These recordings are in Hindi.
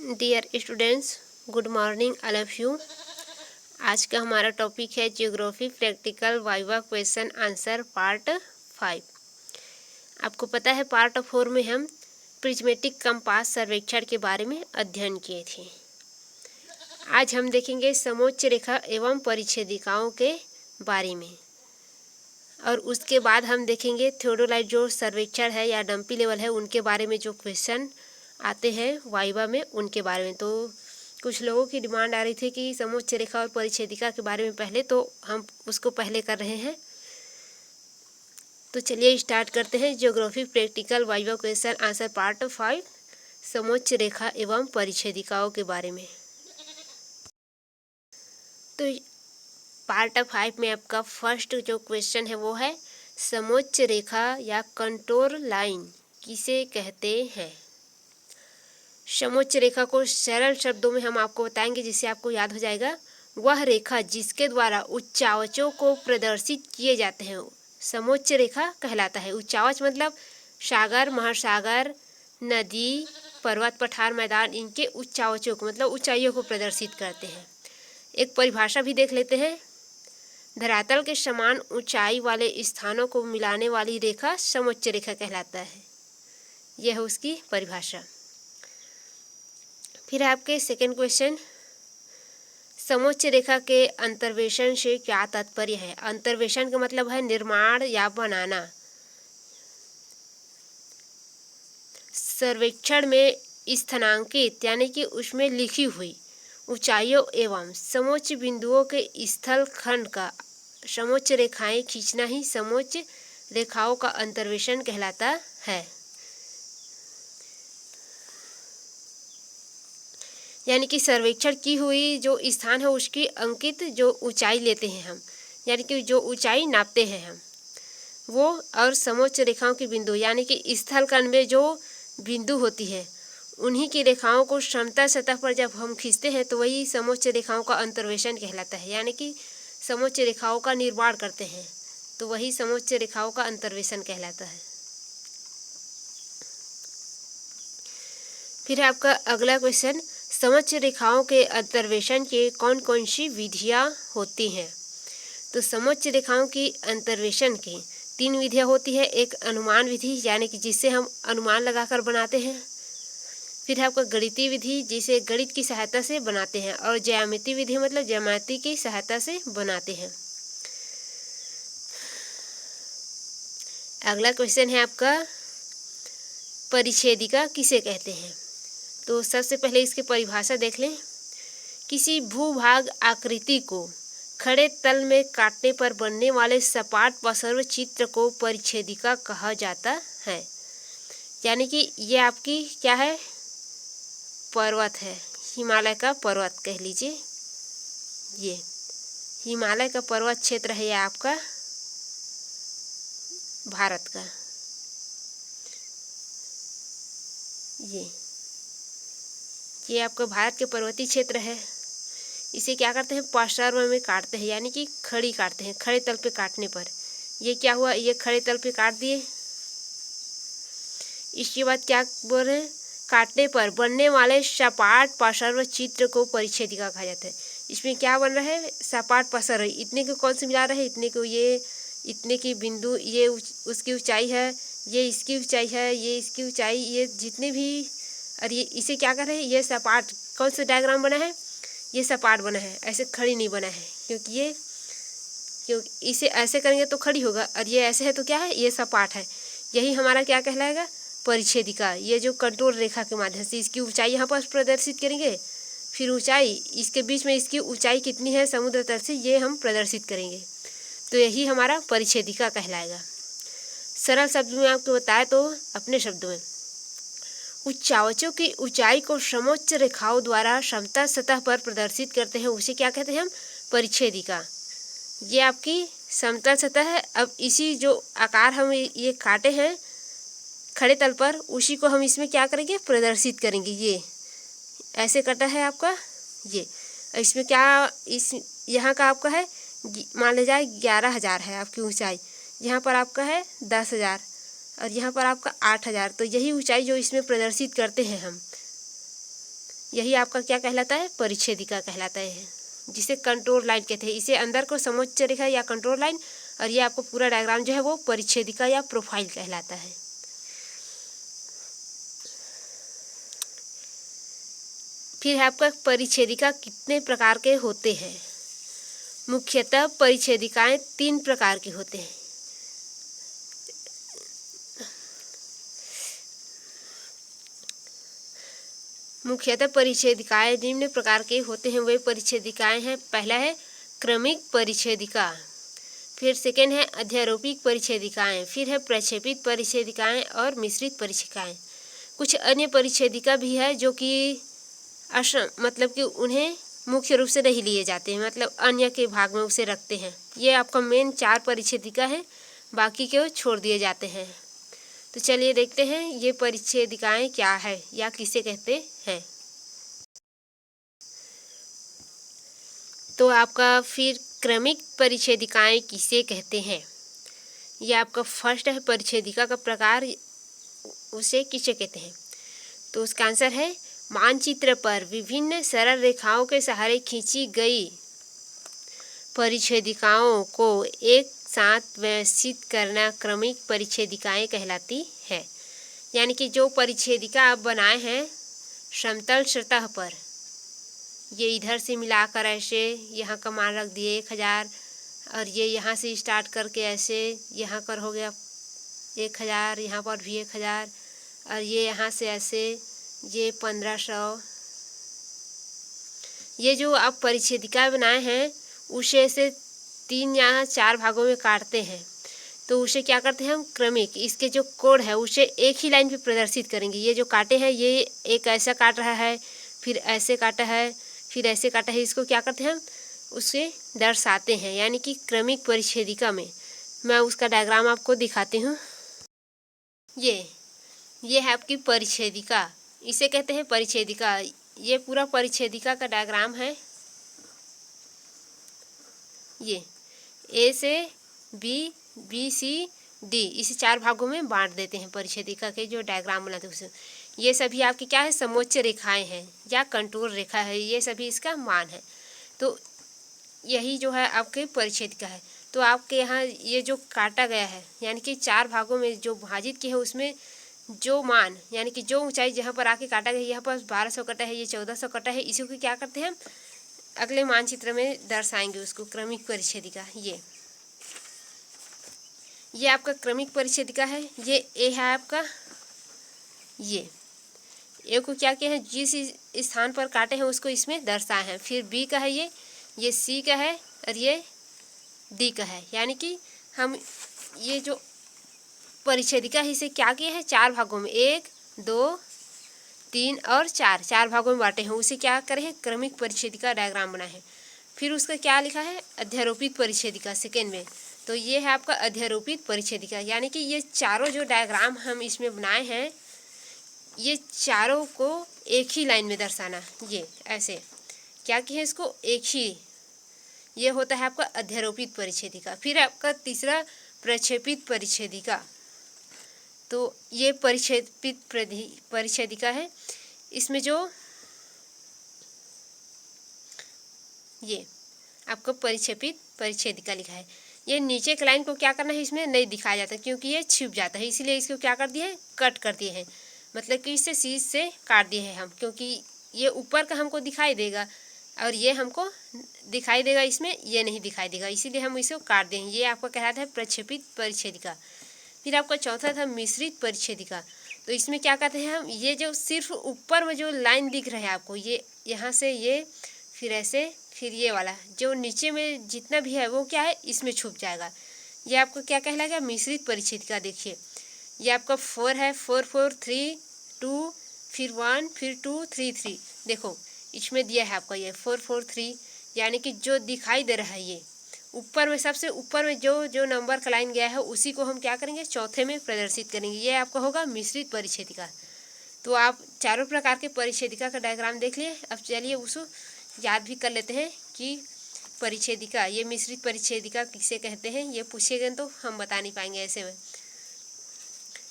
Dear students, good morning all of you. आज का हमारा टॉपिक है geography practical viva question answer part 5। आपको पता है पार्ट 4 में हम प्रिज्मेटिक कंपास सर्वेक्षण के बारे में अध्ययन किए थे। आज हम देखेंगे समोच्च रेखा एवं परिच्छेदिकाओं के बारे में, और उसके बाद हम देखेंगे थियोडोलाइट जो सर्वेक्षण है या डंपी लेवल है उनके बारे में जो क्वेश्चन आते हैं वाइवा में उनके बारे में। तो कुछ लोगों की डिमांड आ रही थी कि समोच्च रेखा और परिच्छेदिका के बारे में पहले, तो हम उसको पहले कर रहे हैं। तो चलिए स्टार्ट करते हैं geography practical viva question answer part 5 समोच्च रेखा एवं परिच्छेदिकाओं के बारे में। तो पार्ट 5 में आपका फर्स्ट जो क्वेश्चन है वो है समोच्च रेखा या कंटूर लाइन किसे कहते हैं। समोच्च रेखा को सरल शब्दों में हम आपको बताएंगे जिससे आपको याद हो जाएगा। वह रेखा जिसके द्वारा उच्चावचों को प्रदर्शित किए जाते हैं समोच्च रेखा कहलाता है। उच्चावच मतलब सागर, महासागर, नदी, पर्वत, पठार, मैदान, इनके उच्चावचों को मतलब ऊंचाइयों को प्रदर्शित करते हैं। एक परिभाषा भी देख लेते हैं। धरातल के समान ऊंचाई वाले स्थानों को मिलाने वाली रेखा समोच्च रेखा कहलाता है। यह है उसकी परिभाषा। फिर आपके सेकंड क्वेश्चन, समोच्च रेखा के अंतर्वेशन से क्या तात्पर्य है। अंतर्वेशन का मतलब है निर्माण या बनाना। सर्वेक्षण में स्थानांकित यानी कि उसमें लिखी हुई ऊंचाइयों एवं समोच्च बिंदुओं के स्थल खंड का समोच्च रेखाएं खींचना ही समोच्च रेखाओं का अंतर्वेशन कहलाता है। यानी कि सर्वेक्षण की हुई जो स्थान है उसकी अंकित जो ऊंचाई लेते हैं हम, यानी कि जो ऊंचाई नापते हैं हम वो, और समोच्च रेखाओं की बिंदु यानी कि स्थल खंड में जो बिंदु होती है उन्हीं की रेखाओं को समतल सतह पर जब हम खींचते हैं तो वही समोच्च रेखाओं का अंतर्वेशन कहलाता है। यानी कि समोच्च रेखाओं का निर्माण करते हैं तो वही समोच्च रेखाओं का अंतर्वेशन कहलाता है। फिर आपका अगला क्वेश्चन, समोच्च रेखाओं के अंतर्वेशन के कौन कौन सी विधियाँ होती हैं। तो समोच्च रेखाओं की अंतर्वेशन की 3 विधियाँ होती है। एक अनुमान विधि यानी कि जिससे हम अनुमान लगाकर बनाते हैं। फिर आपका गणितीय विधि जिसे गणित की सहायता से बनाते हैं, और ज्यामितीय विधि मतलब ज्यामिति की सहायता से बनाते हैं। अगला क्वेश्चन है आपका परिच्छेदिका किसे कहते हैं। तो सबसे पहले इसकी परिभाषा देख लें। किसी भूभाग आकृति को खड़े तल में काटने पर बनने वाले सपाट पसर्व चित्र को परिच्छेदिका कहा जाता है। यानी कि ये आपकी क्या है, पर्वत है, हिमालय का पर्वत कह लीजिए। ये हिमालय का पर्वत क्षेत्र है, ये आपका भारत का। ये आपका भारत के पर्वतीय क्षेत्र है। इसे क्या करते हैं, पसर्व में काटते हैं, यानी कि खड़ी काटते हैं। खड़े तल पे काटने पर ये क्या हुआ, ये खड़े तल पे काट दिए। इसके बाद क्या बोल रहे हैं, काटने पर बनने वाले सपाट पसर्व चित्र को परिच्छेदिका कहा जाता है। इसमें क्या बन रहा है, सपाट पसर्व। इतने को कौन से मिला रहे हैं, इतने को ये, इतने की बिंदु ये उसकी ऊंचाई है, ये इसकी ऊंचाई है, ये इसकी ऊंचाई, ये जितने भी, और ये इसे क्या कर रहे हैं, ये सपाट। कौन सा डायग्राम बना है, ये सपाट बना है, ऐसे खड़ी नहीं बना है, क्योंकि इसे ऐसे करेंगे तो खड़ी होगा, और ये ऐसे है तो क्या है, ये सपाट है। यही हमारा क्या कहलाएगा, परिच्छेदिका। ये जो कंटूर रेखा के माध्यम से इसकी ऊंचाई यहाँ पर प्रदर्शित करेंगे, फिर ऊंचाई इसके बीच में इसकी ऊंचाई कितनी है समुद्र तल से, ये हम प्रदर्शित करेंगे। तो यही हमारा परिच्छेदिका कहलाएगा। सरल शब्द में आपको बताया तो अपने शब्दों में, उच्चावचों की ऊंचाई को समोच्च रेखाओं द्वारा समतल सतह पर प्रदर्शित करते हैं, उसे क्या कहते हैं हम, परिच्छेदिका। ये आपकी समतल सतह है। अब इसी जो आकार हम ये काटे हैं खड़े तल पर, उसी को हम इसमें क्या करेंगे, प्रदर्शित करेंगे। ये ऐसे कटा है आपका, ये इसमें क्या, इस यहाँ का आपका है, मान ले जाए 11,000 है आपकी ऊंचाई, यहाँ पर आपका है 10,000, और यहाँ पर आपका 8,000। तो यही ऊंचाई जो इसमें प्रदर्शित करते हैं हम, यही आपका क्या कहलाता है, परिच्छेदिका कहलाता है, जिसे कंट्रोल लाइन कहते हैं। इसे अंदर को समोच्च रेखा या कंट्रोल लाइन, और ये आपको पूरा डायग्राम जो है वो परिच्छेदिका या प्रोफाइल कहलाता है। फिर है आपका परिच्छेदिका कितने प्रकार के होते हैं। मुख्यतः परिच्छेदिकाएं 3 प्रकार की होते हैं। मुख्यतः परिच्छेदिकाएं निम्न प्रकार के होते हैं। वे परिच्छेदिकाएं हैं, पहला है क्रमिक परिच्छेदिका, फिर सेकेंड है अध्यारोपित परिच्छेदिकाएं, फिर है प्रक्षेपित परिच्छेदिकाएं और मिश्रित परिच्छेदिकाएं। कुछ अन्य परिच्छेदिका भी है जो कि मतलब कि उन्हें मुख्य रूप से नहीं लिए जाते हैं, मतलब अन्य के भाग में उसे रखते हैं। ये आपका मेन 4 परिच्छेदिका है, बाकी के छोड़ दिए जाते हैं। तो चलिए देखते हैं ये परिच्छेदिकाएं क्या है या किसे कहते हैं। तो आपका फिर क्रमिक परिच्छेदिकाएं किसे कहते हैं। ये आपका फर्स्ट है परिच्छेदिका का प्रकार, उसे किसे कहते हैं। तो उसका आंसर है मानचित्र पर विभिन्न सरल रेखाओं के सहारे खींची गई परिच्छेदिकाओं को एक साथ व्यवस्थित करना क्रमिक परिच्छेदिकाएं कहलाती है। यानी कि जो परिच्छेदिका आप बनाए हैं समतल सतह पर, ये इधर से मिलाकर ऐसे यहाँ का मान रख दिए 1000, और ये यहाँ से स्टार्ट करके ऐसे यहाँ पर हो गया 1000, यहाँ पर भी 1000, और ये यहाँ से ऐसे ये 1500। ये जो आप परिच्छेदिका बनाए हैं उसे से 3 या 4 भागों में काटते हैं, तो उसे क्या करते हैं हम क्रमिक, इसके जो कोड है उसे एक ही लाइन पे प्रदर्शित करेंगे। ये जो काटे हैं, ये एक ऐसा काट रहा है, फिर ऐसे काटा है, फिर ऐसे काटा है, इसको क्या करते हैं हम उसे दर्शाते हैं, यानी कि क्रमिक परिच्छेदिका में। मैं उसका डायग्राम आपको दिखाती हूँ। ये है आपकी परिच्छेदिका, इसे कहते हैं परिच्छेदिका। ये पूरा परिच्छेदिका का डायग्राम है। ये ए से बी, बी सी डी, इसे 4 भागों में बांट देते हैं परिच्छेदिका के जो डायग्राम बनाते हैं उसे। ये सभी आपकी क्या है, समोच्च रेखाएं हैं या कंटूर रेखा है, ये सभी इसका मान है। तो यही जो है आपके परिच्छेदिका है। तो आपके यहाँ ये जो काटा गया है, यानी कि 4 भागों में जो विभाजित किया है, उसमें जो मान यानी कि जो ऊंचाई जहाँ पर आके काटा गया, यहाँ पर 1200 कटा है, ये 1400 कटा है, इसी को क्या करते हैं हम अगले मानचित्र में दर्शाएंगे उसको, क्रमिक परिच्छेदिका। ये आपका क्रमिक परिच्छेदिका है। ये ए है आपका, ये ए को क्या किया है, जिस स्थान पर काटे हैं उसको इसमें दर्शाए हैं। फिर बी का है, ये सी का है, और ये डी का है। यानी कि हम ये जो परिच्छेदिका है इसे क्या किया है, 4 भागों में, 1, 2, 3 और 4 भागों में बांटे हैं। उसे क्या करे हैं, क्रमिक परिच्छेदिका डायग्राम बनाए हैं। फिर उसका क्या लिखा है, अध्यारोपित परिच्छेदिका सेकेंड में। तो ये है आपका अध्यारोपित परिच्छेदिका, यानी कि ये चारों जो डायग्राम हम इसमें बनाए हैं, ये चारों को एक ही लाइन में दर्शाना। ये ऐसे क्या किया है, इसको एक ही, ये होता है आपका अध्यारोपित परिच्छेदिका। फिर आपका तीसरा प्रक्षेपित परिच्छेदिका। तो ये प्रक्षेपित परिच्छेदिका है। इसमें जो ये आपको प्रक्षेपित परिच्छेदिका लिखा है, ये नीचे के लाइन को क्या करना है, इसमें नहीं दिखाया जाता क्योंकि ये छिप जाता है, इसीलिए इसको क्या कर दिया है, कट कर दिए हैं। मतलब कि इसे सीध से काट दिए हैं हम, क्योंकि ये ऊपर का हमको दिखाई देगा और ये हमको दिखाई देगा, इसमें ये नहीं दिखाई देगा, इसीलिए हम इसे काट देंगे। ये आपका कहलाता है प्रक्षेपित परिच्छेदिका। फिर आपका चौथा था मिश्रित परिच्छेदिका। तो इसमें क्या कहते हैं हम, ये जो सिर्फ ऊपर में जो लाइन दिख रहा है आपको, ये यहाँ से ये, फिर ऐसे, फिर ये वाला, जो नीचे में जितना भी है वो क्या है, इसमें छुप जाएगा। ये आपको क्या कहलाएगा, मिश्रित परिच्छेदिका। देखिए ये आपका 4 है, 4 4 3 2, फिर 1, फिर 2 3 3। देखो इसमें दिया है आपका ये 4 4 3, यानी कि जो दिखाई दे रहा है ये ऊपर में, सबसे ऊपर में जो नंबर का लाइन गया है उसी को हम क्या करेंगे, चौथे में प्रदर्शित करेंगे। ये आपका होगा मिश्रित परिच्छेदिका। तो आप चारों प्रकार के परिच्छेदिका का डायग्राम देख लिए। अब चलिए उसको याद भी कर लेते हैं कि परिच्छेदिका, ये मिश्रित परिच्छेदिका किसे कहते हैं। ये पूछेगा तो हम बता नहीं पाएंगे ऐसे में।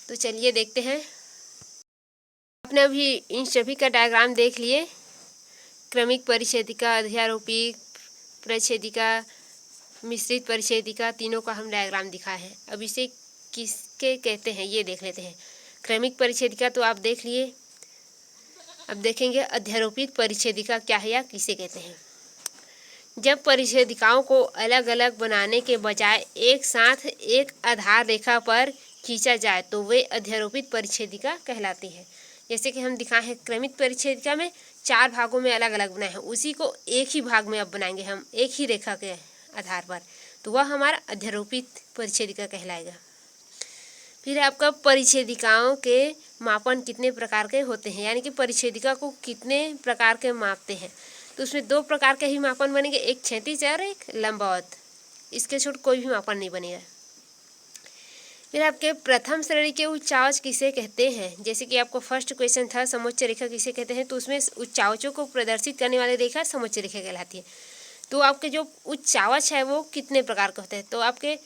तो चलिए देखते हैं। आपने अभी इन सभी का डायग्राम देख लिए। क्रमिक परिच्छेदिका, अध्यारोपित परिच्छेदिका, मिश्रित परिच्छेदिका, तीनों का हम डायग्राम दिखाए हैं। अब इसे किसके कहते हैं ये देख लेते हैं। क्रमिक परिच्छेदिका तो आप देख लिए, अब देखेंगे अध्यारोपित परिच्छेदिका क्या है या किसे कहते हैं। जब परिच्छेदिकाओं को अलग अलग बनाने के बजाय एक साथ एक आधार रेखा पर खींचा जाए तो वे अध्यारोपित परिच्छेदिका कहलाती है। जैसे कि हम दिखाए हैं क्रमिक परिच्छेदिका में 4 भागों में अलग अलग बनाए हैं, उसी को एक ही भाग में अब बनाएंगे हम एक ही रेखा के आधार पर, तो वह हमारा अध्यारोपित परिच्छेदिका कहलाएगा। फिर आपका परिच्छेदिकाओं के मापन कितने प्रकार के होते हैं, यानी कि परिच्छेदिका को कितने प्रकार के मापते हैं। तो उसमें 2 प्रकार के ही मापन बनेंगे, एक क्षैतिज और एक लंबवत। इसके छूट कोई भी मापन नहीं बनेगा। फिर आपके प्रथम श्रेणी के उच्चावच किसे कहते हैं। जैसे कि आपको फर्स्ट क्वेश्चन था समोच्च रेखा किसे कहते हैं, तो उसमें उच्चावचों को प्रदर्शित करने वाली रेखा समोच्च रेखा कहलाती है। तो आपके जो उच्चावच है वो कितने प्रकार के होते हैं, तो आपके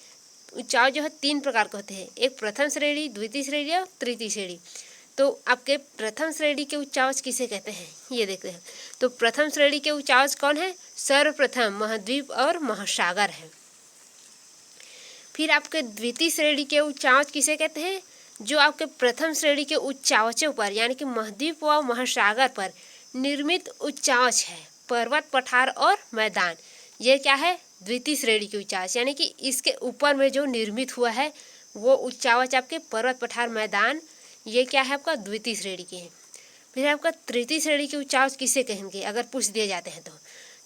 उच्चावच जो है 3 प्रकार के होते हैं, एक प्रथम श्रेणी, द्वितीय श्रेणी और तृतीय श्रेणी। तो आपके प्रथम श्रेणी के उच्चावच किसे कहते हैं ये देखते हैं। तो प्रथम श्रेणी के उच्चावच कौन है, सर्वप्रथम, महाद्वीप और महासागर है। फिर आपके द्वितीय श्रेणी के उच्चावच किसे कहते हैं, जो आपके प्रथम श्रेणी के उच्चावचों पर यानी कि महाद्वीप व महासागर पर निर्मित उच्चावच है, पर्वत, पठार और मैदान। ये क्या है, द्वितीय श्रेणी के उच्चावच, यानी कि इसके ऊपर में जो निर्मित हुआ है वो उच्चावच आपके पर्वत, पठार, मैदान, ये क्या है आपका द्वितीय श्रेणी के हैं। फिर आपका तृतीय श्रेणी के उच्चावच किसे कहेंगे अगर पूछ दिए जाते हैं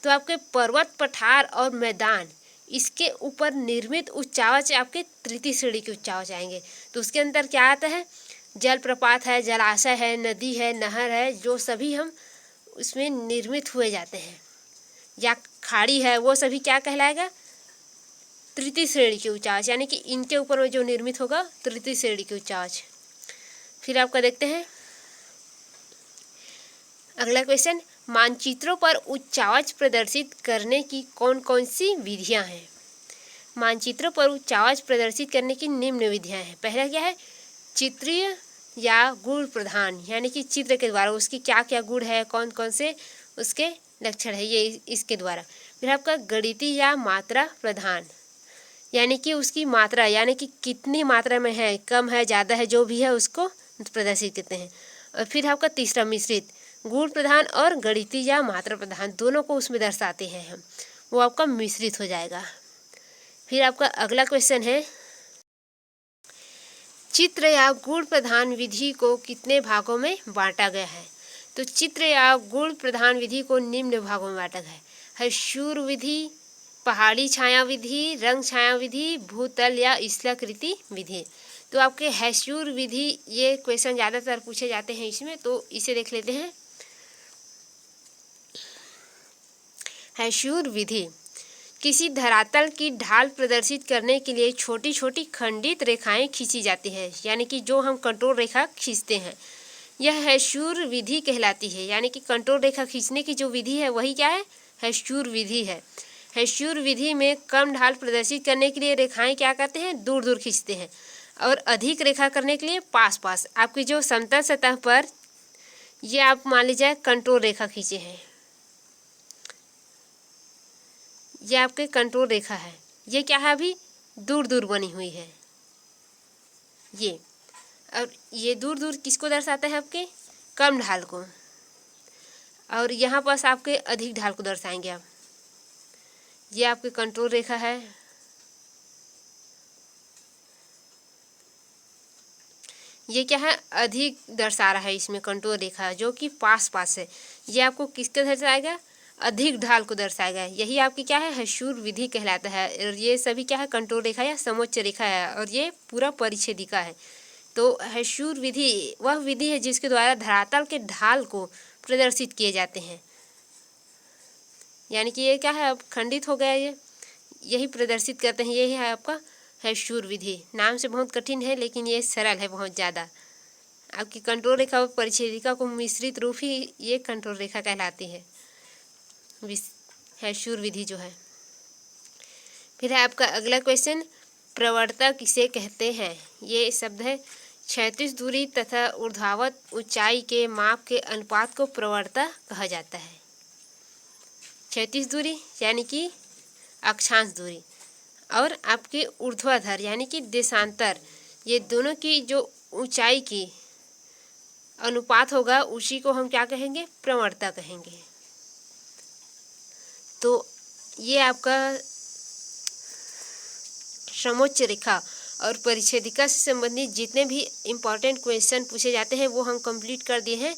तो आपके पर्वत, पठार और मैदान, इसके ऊपर निर्मित उच्चावच आपके तृतीय श्रेणी के उच्चावच आएंगे। तो उसके अंदर क्या आता है, जलप्रपात है, जलाशय है, नदी है, नहर है, जो सभी हम उसमें निर्मित हुए जाते हैं, या खाड़ी है, वो सभी क्या कहलाएगा, तृतीय श्रेणी के उच्चावच, यानी कि इनके ऊपर में जो निर्मित होगा तृतीय श्रेणी के उच्चावच। फिर आपका देखते हैं अगला क्वेश्चन, मानचित्रों पर उच्चावच प्रदर्शित करने की कौन कौन सी विधियां हैं। मानचित्रों पर उच्चावच प्रदर्शित करने की निम्न विधियां हैं। पहला क्या है, चित्रीय या गुण प्रधान, यानी कि चित्र के द्वारा उसकी क्या क्या गुण है, कौन कौन से उसके लक्षण है, ये इसके द्वारा। फिर आपका गणितीय या मात्रा प्रधान, यानी कि उसकी मात्रा, यानी कि कितनी मात्रा में है, कम है, ज़्यादा है, जो भी है उसको प्रदर्शित करते हैं। और फिर आपका तीसरा मिश्रित, गुण प्रधान और गणितीय या मात्रा प्रधान दोनों को उसमें दर्शाते हैं हम, वो आपका मिश्रित हो जाएगा। फिर आपका अगला क्वेश्चन है, चित्र या गुण प्रधान विधि को कितने भागों में बांटा गया है। तो चित्र या गुण प्रधान विधि को निम्न भागों में बांटा गया है, शूर विधि, पहाड़ी छाया विधि, रंग छाया विधि, भूतल या स्थलाकृति विधि। तो आपके हैशूर विधि, ये क्वेश्चन ज़्यादातर पूछे जाते हैं इसमें, तो इसे देख लेते हैं। हैशूर विधि किसी धरातल की ढाल प्रदर्शित करने के लिए छोटी छोटी खंडित रेखाएं खींची जाती है, यानी कि जो हम कंट्रोल रेखा खींचते हैं, यह हैशूर विधि कहलाती है। यानी कि कंट्रोल रेखा खींचने की जो विधि है वही क्या है, हैशूर विधि है। हैशूर विधि में कम ढाल प्रदर्शित करने के लिए रेखाएं क्या करते हैं, दूर दूर खींचते हैं, और अधिक रेखा करने के लिए पास पास। आपकी जो समतल सतह पर ये आप मान लीजिए कंट्रोल रेखा खींचे हैं, ये आपके कंट्रोल रेखा है, ये क्या है, अभी दूर दूर बनी हुई है ये, और ये दूर दूर किसको दर्शाता है, आपके कम ढाल को, और यहाँ पास आपके अधिक ढाल को दर्शाएंगे आप। ये आपकी कंट्रोल रेखा है, ये क्या है, अधिक दर्शा रहा है इसमें कंट्रोल रेखा, जो कि पास पास है, ये आपको किसके दर्शाएगा, अधिक ढाल को दर्शाएगा। यही आपकी क्या है, हैशूर विधि कहलाता है। और ये सभी क्या है, कंट्रोल रेखा या समोच्च रेखा है, और ये पूरा परिच्छेदिका है। तो हैशूर विधि वह विधि है जिसके द्वारा धरातल के ढाल को प्रदर्शित किए जाते हैं, यानी कि ये क्या है, अब खंडित हो गया, ये यही प्रदर्शित करते हैं, यही है आपका हैशूर विधि। नाम से बहुत कठिन है लेकिन ये सरल है बहुत ज़्यादा। आपकी कंट्रोल रेखा और परिच्छेदिका को मिश्रित रूप ही ये कंट्रोल रेखा कहलाती है, हैशूर विधि जो है। फिर है आपका अगला क्वेश्चन, प्रवणता किसे कहते हैं। ये शब्द है, क्षैतिज दूरी तथा ऊर्ध्वाधर ऊंचाई के माप के अनुपात को प्रवणता कहा जाता है। क्षैतिज दूरी यानी कि अक्षांश दूरी, और आपके ऊर्ध्वाधर यानी कि देशांतर, ये दोनों की जो ऊंचाई की अनुपात होगा उसी को हम क्या कहेंगे, प्रवणता कहेंगे। तो ये आपका समोच्च रेखा और परिच्छेदिका से संबंधित जितने भी इम्पॉर्टेंट क्वेश्चन पूछे जाते हैं वो हम कंप्लीट कर दिए हैं।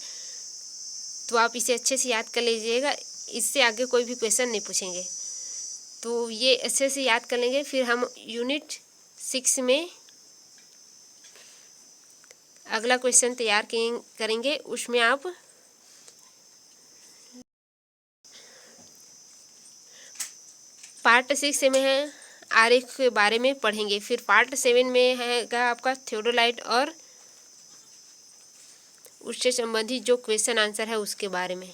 तो आप इसे अच्छे से याद कर लीजिएगा, इससे आगे कोई भी क्वेश्चन नहीं पूछेंगे। तो ये अच्छे से याद कर लेंगे। फिर हम यूनिट 6 में अगला क्वेश्चन तैयार करेंगे। उसमें आप पार्ट 6 में है आरेख के बारे में पढ़ेंगे। फिर पार्ट 7 में हैगा आपका थियोडोलाइट और उससे संबंधित जो क्वेश्चन आंसर है उसके बारे में।